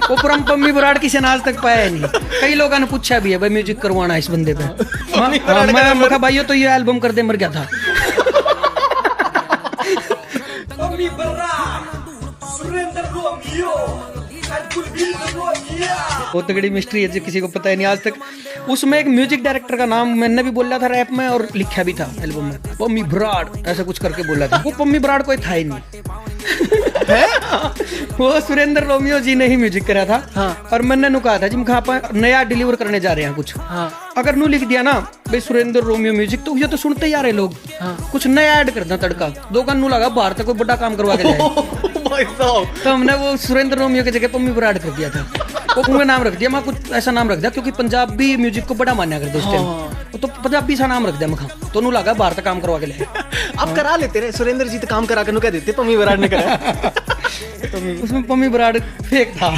वो पम्मी बराड़ किसी ने आज तक पाया ही नहीं। कई लोगों ने पूछा भी है भाई म्यूजिक करवाना इस बंदे पे। मैं कहा भाई तो ये एल्बम कर दे, मर गया था। बहुत तगड़ी मिस्ट्री है जो किसी को पता ही नहीं आज तक। उसमें एक म्यूजिक डायरेक्टर का नाम मैंने भी बोला था रैप में और लिखा भी था एल्बम में, पम्मी बराड़ ऐसा कुछ करके बोला था। वो पम्मी बराड़ कोई था ही नहीं। वो सुरेंद्र रोमियो जी ने ही म्यूजिक करा था। हाँ। और मैंने नु कहा था जी आप नया डिलीवर करने जा रहे हैं कुछ। हाँ। अगर नू लिख दिया ना भाई सुरेंद्र रोमियो म्यूजिक तो ये तो सुनते ही आ रहे लोग। हाँ। कुछ नया ऐड कर दें तड़का, दो कान नू लगा बाहर तक कोई बड़ा काम करवा के जाए। भाई साहब, तो हमने वो सुरेंद्र रोमियो की जगह पम्मी बराड़ कर दिया था। वो पूरा नाम रख दिया, मैं कुछ ऐसा नाम रख दिया क्योंकि पंजाबी म्यूजिक को बड़ा मान्या करते उस टाइम। तो पंजाबी सा नाम रख दिया मैं, तो नू लगा बाहर तक काम करवा के ले। आप करा लेते रहे, सुरेंद्र जी तो काम करा कर कह देते, पम्मी बराड़ ने करा। उसमें पम्मी बराड़ फेक था।